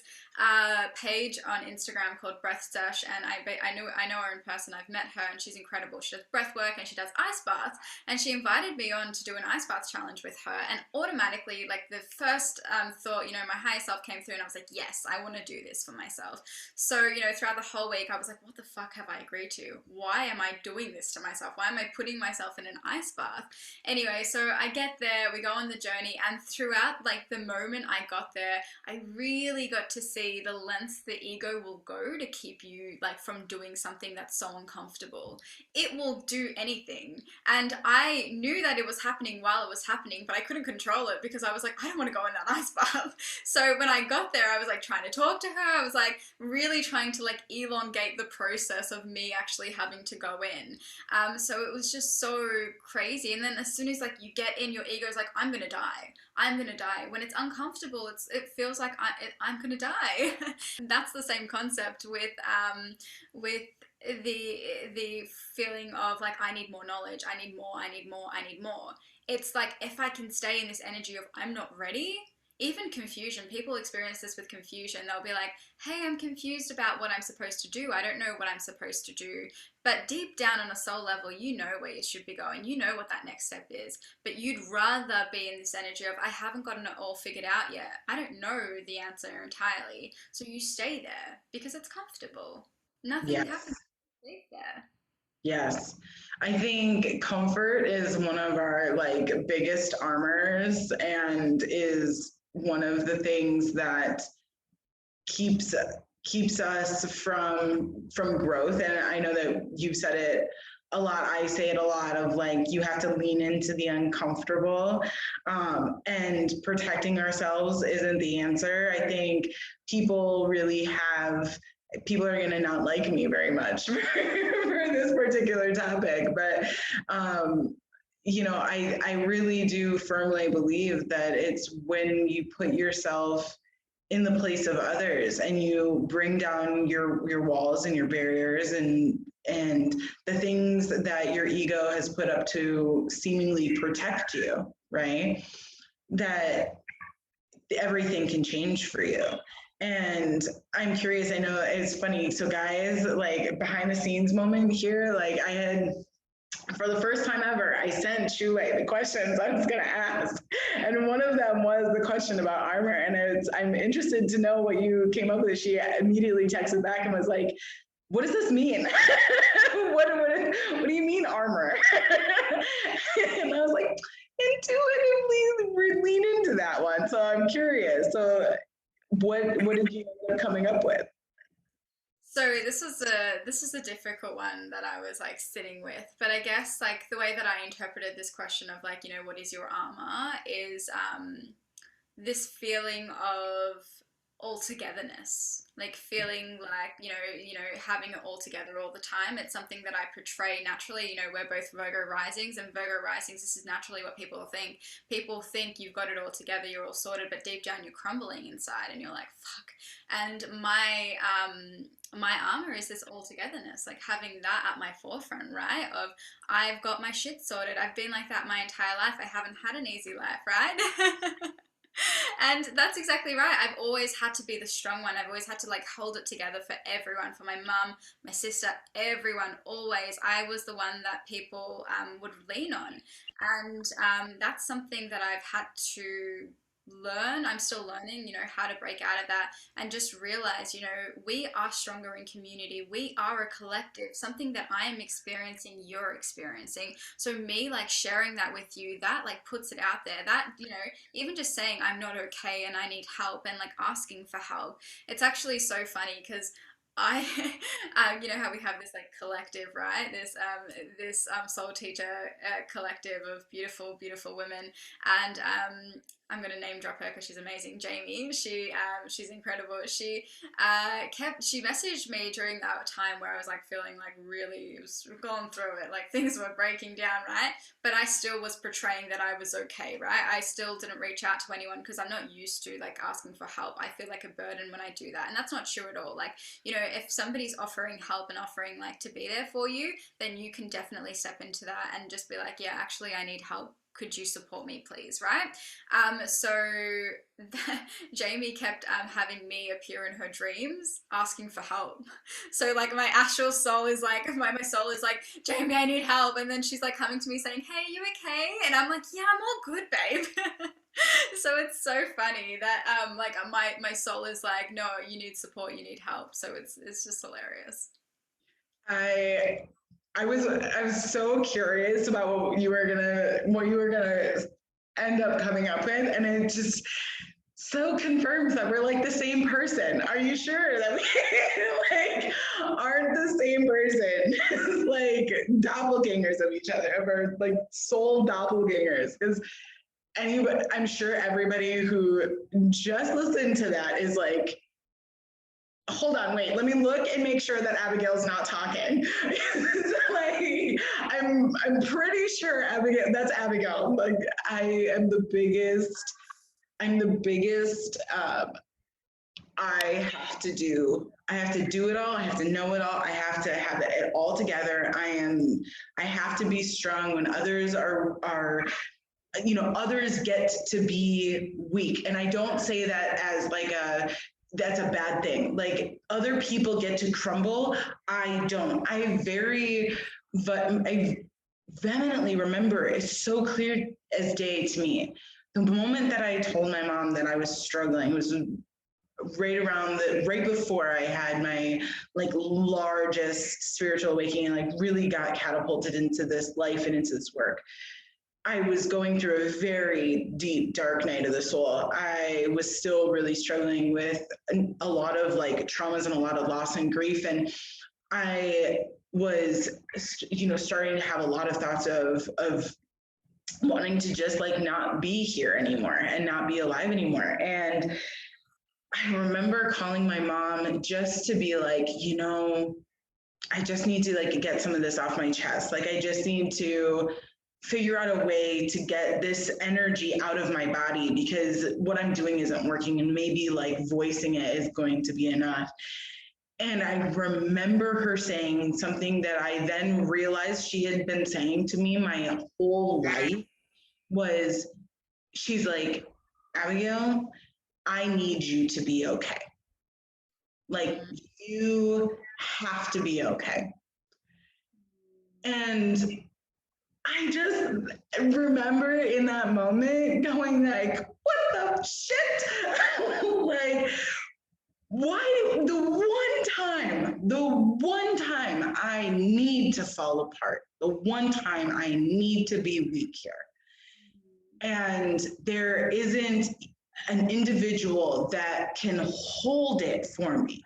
page on Instagram called Breathstash, and I know her in person. I've met her and she's incredible. She does breath work and she does ice baths, and she invited me on to do an ice bath challenge with her. And automatically, like the first thought, my higher self came through, and I was like, yes, I want to do this for myself. So throughout the whole week, I was like, what the fuck have I agreed to? Why am I doing this to myself? Why am I putting myself in an ice bath? Anyway, so I get there, we go on the journey, and throughout like the moment I got there, I really got to see the lengths the ego will go to keep you like from doing something that's so uncomfortable. It will do anything. And I knew that it was happening while it was happening, but I couldn't control it because I was like, I don't want to go in that ice bath. So when I got there, I was like trying to talk to her. I was like really trying to like elongate the process of me actually having to go in. So it was just so crazy. And then as soon as like you get in, your ego's like, I'm gonna die. I'm gonna die. When it's uncomfortable, it feels like I'm gonna die. That's the same concept with the feeling of like I need more knowledge, I need more, I need more, I need more. It's like if I can stay in this energy of I'm not ready, even confusion, people experience this with confusion. They'll be like, hey, I'm confused about what I'm supposed to do. I don't know what I'm supposed to do. But deep down on a soul level, you know where you should be going. You know what that next step is. But you'd rather be in this energy of, I haven't gotten it all figured out yet. I don't know the answer entirely. So you stay there because it's comfortable. Nothing Yes. happens. Stay there. Yes. I think comfort is one of our like biggest armors and is one of the things that keeps us from growth. And I know that you've said it a lot. I say it a lot of like you have to lean into the uncomfortable, and protecting ourselves isn't the answer. I think people really have people are going to not like me very much for this particular topic, but I really do firmly believe that it's when you put yourself in the place of others and you bring down your walls and your barriers and the things that your ego has put up to seemingly protect you, right? That everything can change for you. And I'm curious, I know it's funny. So guys, like behind the scenes moment here, like I had, for the first time ever, I sent Shule the questions I was going to ask. And one of them was the question about armor. And I'm interested to know what you came up with. She immediately texted back and was like, what does this mean? what do you mean armor? And I was like, intuitively lean into that one. So I'm curious. So what did you end up coming up with? So this is a difficult one that I was like sitting with, but I guess like the way that I interpreted this question of like what is your armor is this feeling of all-togetherness, like feeling like having it all together all the time. It's something that I portray naturally. We're both Virgo risings, and Virgo risings, this is naturally what people think. People think you've got it all together, you're all sorted, but deep down you're crumbling inside and you're like fuck. And my armor is this all togetherness, like having that at my forefront, right? Of I've got my shit sorted. I've been like that my entire life. I haven't had an easy life, right? And that's exactly right. I've always had to be the strong one. I've always had to like hold it together for everyone, for my mum, my sister, everyone. Always, I was the one that people would lean on, and that's something that I've had to learn. I'm still learning, how to break out of that and just realize, we are stronger in community. We are a collective. Something that I am experiencing, you're experiencing. So me like sharing that with you, that like puts it out there. That, even just saying I'm not okay and I need help and like asking for help. It's actually so funny because I, you know how we have this like collective, right? This soul teacher collective of beautiful, beautiful women, and I'm gonna name drop her because she's amazing. Jamie, she's incredible. She messaged me during that time where I was like feeling like really was going through it, like things were breaking down, right? But I still was portraying that I was okay, right? I still didn't reach out to anyone because I'm not used to like asking for help. I feel like a burden when I do that, and that's not true at all. Like, you know, if somebody's offering help and offering like to be there for you, then you can definitely step into that and just be like, yeah, actually, I need help. Could you support me, please? Right? So Jamie kept having me appear in her dreams, asking for help. So like my astral soul is like, my soul is like, Jamie, I need help, and then she's like coming to me saying, hey, you okay? And I'm like, yeah, I'm all good, babe. So it's so funny that like my soul is like, no, you need support, you need help. So it's just hilarious. I was so curious about what you were gonna end up coming up with, and it just so confirms that we're like the same person. Are you sure that we like aren't the same person? Like doppelgangers of each other, of our like soul doppelgangers. Because anybody, I'm sure everybody who just listened to that is like, hold on, wait, let me look and make sure that Abigail's not talking. Like, I'm pretty sure Abigail, that's Abigail. Like, I'm the biggest, I have to do it all. I have to know it all. I have to have it all together. I have to be strong when others are, you know, others get to be weak. And I don't say that as like that's a bad thing. Like other people get to crumble. I don't. I vehemently remember, it's so clear as day to me. The moment that I told my mom that I was struggling was right before I had my like largest spiritual awakening and like really got catapulted into this life and into this work. I was going through a very deep, dark night of the soul. I was still really struggling with a lot of like traumas and a lot of loss and grief. And I was, you know, starting to have a lot of thoughts of wanting to just like not be here anymore and not be alive anymore. And I remember calling my mom just to be like, you know, I just need to like get some of this off my chest. Like I just need to figure out a way to get this energy out of my body because what I'm doing isn't working, and maybe like voicing it is going to be enough. And I remember her saying something that I then realized she had been saying to me my whole life was, she's like, Abigail, I need you to be okay. Like you have to be okay. And I just remember in that moment going like, what the shit? Like, why the one time I need to fall apart, the one time I need to be weak here. And there isn't an individual that can hold it for me.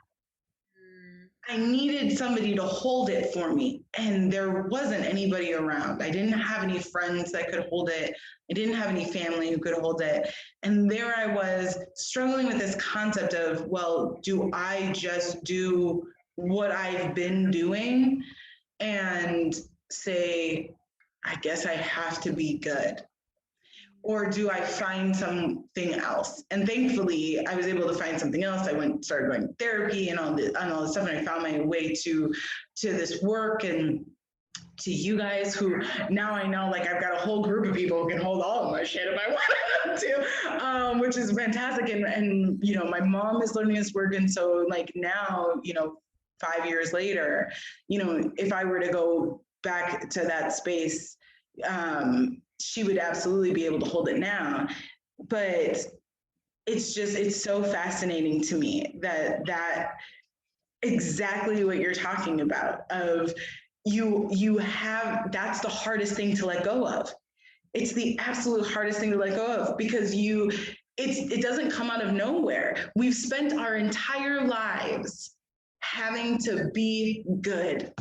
I needed somebody to hold it for me, and there wasn't anybody around. I didn't have any friends that could hold it. I didn't have any family who could hold it. And there I was struggling with this concept of, well, do I just do what I've been doing and say, I guess I have to be good? Or do I find something else? And thankfully, I was able to find something else. I started going to therapy and all this stuff, and I found my way to this work and to you guys who now I know, like I've got a whole group of people who can hold all of my shit if I want them to, which is fantastic. And you know, my mom is learning this work, and so like now, you know, 5 years later, you know, if I were to go back to that space, she would absolutely be able to hold it now. But it's so fascinating to me that exactly what you're talking about of you have, that's the hardest thing to let go of. It's the absolute hardest thing to let go of because it doesn't come out of nowhere. We've spent our entire lives having to be good.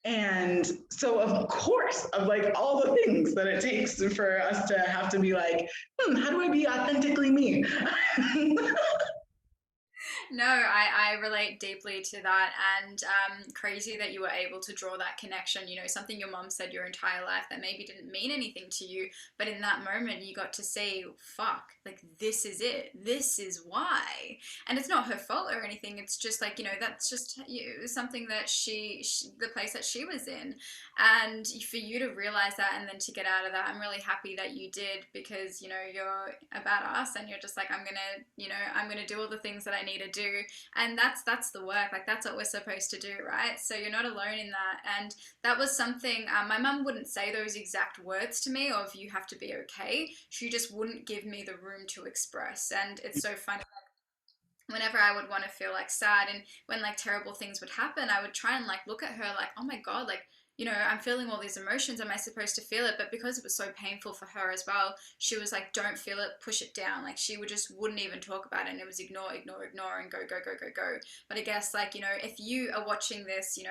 And so, of course, of like all the things that it takes for us to have to be like, how do I be authentically me? No, I relate deeply to that, and crazy that you were able to draw that connection. You know, something your mom said your entire life that maybe didn't mean anything to you, but in that moment you got to see, fuck, like this is it. This is why. And it's not her fault or anything. It's just like, you know, that's just something that she the place that she was in. And for you to realize that and then to get out of that, I'm really happy that you did, because, you know, you're a badass and you're just like, I'm gonna do all the things that I need to do. And that's the work. Like, that's what we're supposed to do, right? So you're not alone in that. And that was something, my mum wouldn't say those exact words to me of you have to be okay. She just wouldn't give me the room to express. And it's so funny, whenever I would want to feel like sad and when like terrible things would happen, I would try and like look at her like, oh my God, like, you know, I'm feeling all these emotions. Am I supposed to feel it? But because it was so painful for her as well, she was like, don't feel it, push it down. Like, she would just wouldn't even talk about it. And it was ignore, ignore, ignore, and go, go, go, go, go. But I guess, like, you know, if you are watching this, you know,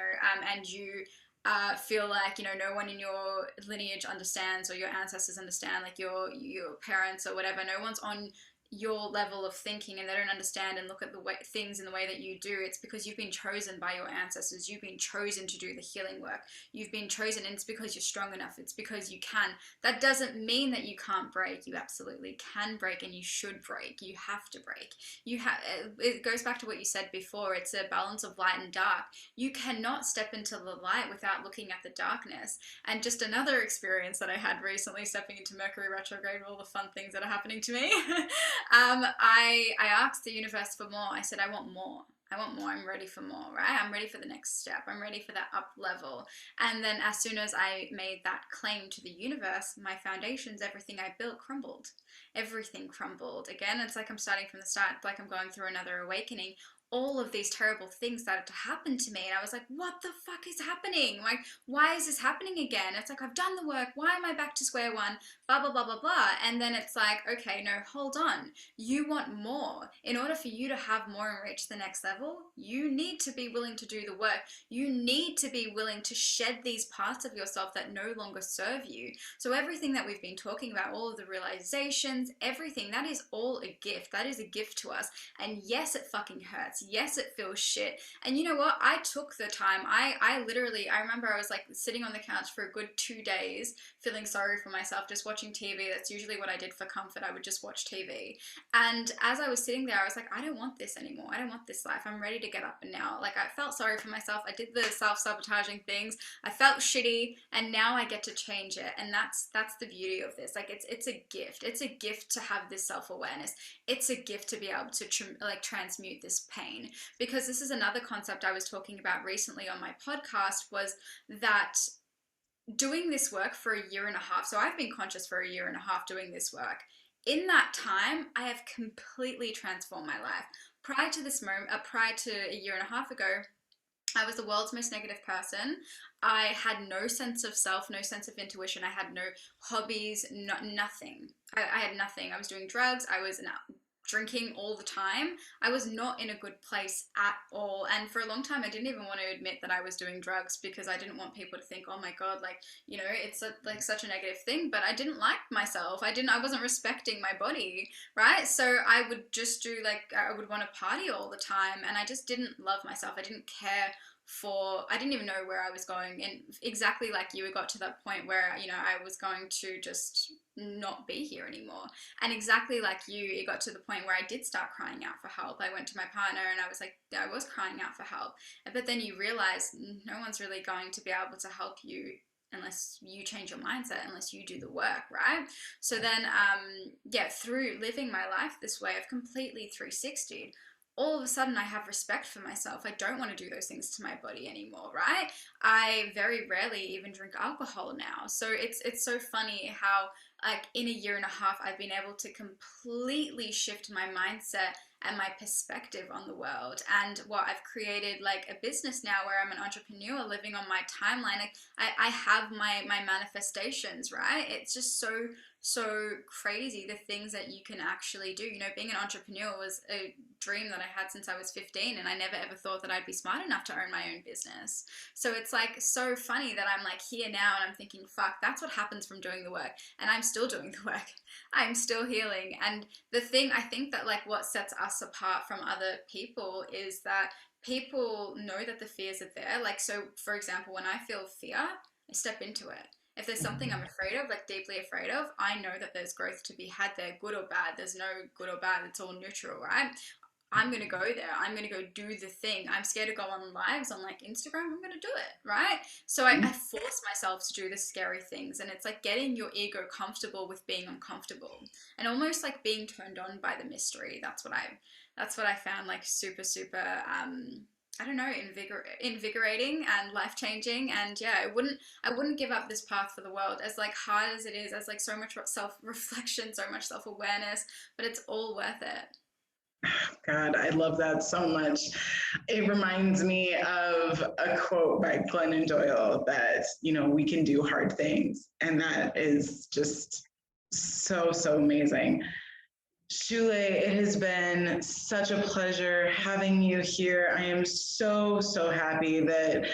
and you feel like, you know, no one in your lineage understands, or your ancestors understand, like your parents or whatever, no one's on your level of thinking, and they don't understand and look at the way things in the way that you do, it's because you've been chosen by your ancestors. You've been chosen to do the healing work. You've been chosen, and it's because you're strong enough. It's because you can. That doesn't mean that you can't break. You absolutely can break, and you should break. You have to break. It goes back to what you said before. It's a balance of light and dark. You cannot step into the light without looking at the darkness. And just another experience that I had recently, stepping into Mercury retrograde, all the fun things that are happening to me. I asked the universe for more. I said, I want more. I want more. I'm ready for more, right? I'm ready for the next step. I'm ready for that up level. And then as soon as I made that claim to the universe, my foundations, everything I built crumbled. Everything crumbled. Again, it's like I'm starting from the start, like I'm going through another awakening. All of these terrible things started to happen to me, and I was like, what the fuck is happening? Like, why is this happening again? It's like, I've done the work. Why am I back to square one? Blah, blah, blah, blah, blah. And then it's like, okay, no, hold on. You want more. In order for you to have more and reach the next level, you need to be willing to do the work. You need to be willing to shed these parts of yourself that no longer serve you. So everything that we've been talking about, all of the realizations, everything, that is all a gift. That is a gift to us. And yes, it fucking hurts. Yes, it feels shit. And you know what? I took the time. I literally, I remember I was like sitting on the couch for a good 2 days, feeling sorry for myself, just watching TV. That's usually what I did for comfort. I would just watch TV. And as I was sitting there, I was like, I don't want this anymore. I don't want this life. I'm ready to get up and now. Like, I felt sorry for myself. I did the self-sabotaging things. I felt shitty, and now I get to change it. And that's the beauty of this. Like, it's a gift. It's a gift to have this self-awareness. It's a gift to be able to transmute this pain. Because this is another concept I was talking about recently on my podcast, was that doing this work for a year and a half. So I've been conscious for a year and a half doing this work. In that time, I have completely transformed my life. Prior to this moment, prior to a year and a half ago, I was the world's most negative person. I had no sense of self, no sense of intuition. I had no hobbies, nothing. I had nothing. I was doing drugs. I was drinking all the time. I was not in a good place at all. And for a long time, I didn't even want to admit that I was doing drugs, because I didn't want people to think, oh my God, like, you know, it's like such a negative thing. But I didn't like myself. I wasn't respecting my body, right? So I would just do, like, I would want to party all the time, and I just didn't love myself. I didn't care I didn't even know where I was going. And exactly like you, it got to that point where, you know, I was going to just not be here anymore. And exactly like you, it got to the point where I did start crying out for help. I went to my partner and I was like, I was crying out for help. But then you realize no one's really going to be able to help you unless you change your mindset, unless you do the work, right? So then, through living my life this way, I've completely 360'd. All of a sudden I have respect for myself. I don't want to do those things to my body anymore, right? I very rarely even drink alcohol now. So it's so funny how like in a year and a half, I've been able to completely shift my mindset and my perspective on the world. And what I've created like a business now where I'm an entrepreneur living on my timeline. Like I have my manifestations, right? It's just so crazy the things that you can actually do. You know, being an entrepreneur was a dream that I had since I was 15, and I never ever thought that I'd be smart enough to own my own business. So it's like so funny that I'm like here now and I'm thinking, fuck, that's what happens from doing the work. And I'm still doing the work. I'm still healing. And the thing I think that like what sets us apart from other people is that people know that the fears are there. Like, so for example, when I feel fear, I step into it. If there's something I'm afraid of, like deeply afraid of, I know that there's growth to be had there, good or bad. There's no good or bad, it's all neutral, right? I'm going to go there. I'm going to go do the thing. I'm scared to go on lives on like Instagram. I'm going to do it, right? So I force myself to do the scary things. And it's like getting your ego comfortable with being uncomfortable and almost like being turned on by the mystery. That's what I found like super, super, I don't know, invigorating and life-changing. And yeah, I wouldn't give up this path for the world, as like hard as it is, as like so much self-reflection, so much self-awareness, but it's all worth it. God, I love that so much. It reminds me of a quote by Glennon Doyle that, you know, we can do hard things. And that is just so, so amazing. Shule, it has been such a pleasure having you here. I am so, so happy that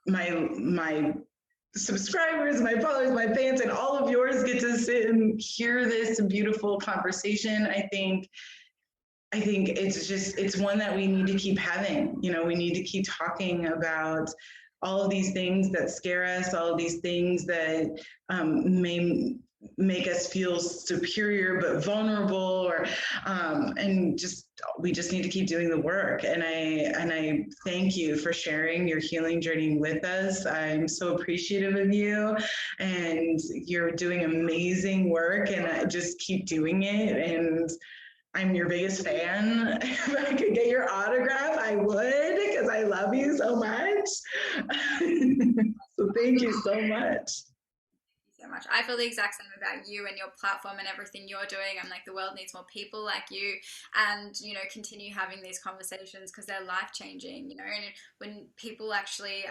my subscribers, my followers, my fans, and all of yours get to sit and hear this beautiful conversation. I think it's one that we need to keep having. You know, we need to keep talking about all of these things that scare us, all of these things that may make us feel superior but vulnerable, or and we just need to keep doing the work. And I thank you for sharing your healing journey with us. I'm so appreciative of you, and you're doing amazing work, and I just keep doing it. And I'm your biggest fan. If I could get your autograph, I would, because I love you so much. So thank you so much. So much. I feel the exact same about you and your platform and everything you're doing. I'm like, the world needs more people like you, and you know, continue having these conversations because they're life changing. You know, and when people actually,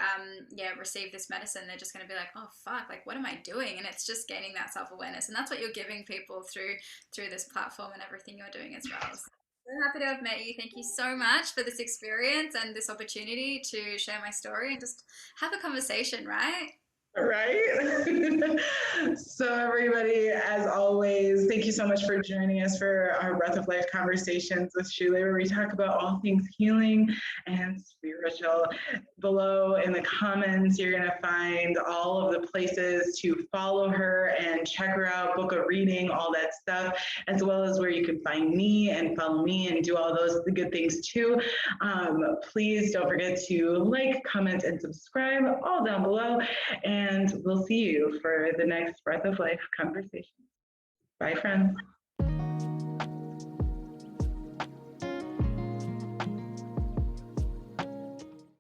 receive this medicine, they're just going to be like, oh fuck, like what am I doing? And it's just gaining that self awareness, and that's what you're giving people through this platform and everything you're doing as well. So happy to have met you. Thank you so much for this experience and this opportunity to share my story and just have a conversation, right? Right? So everybody, as always, thank you so much for joining us for our Breath of Life conversations with Shule, where we talk about all things healing and spiritual. Below in the comments, you're going to find all of the places to follow her and check her out, book a reading, all that stuff, as well as where you can find me and follow me and do all those good things too. Please don't forget to like, comment, and subscribe all down below. And we'll see you for the next Breath of Life conversation. Bye, friends.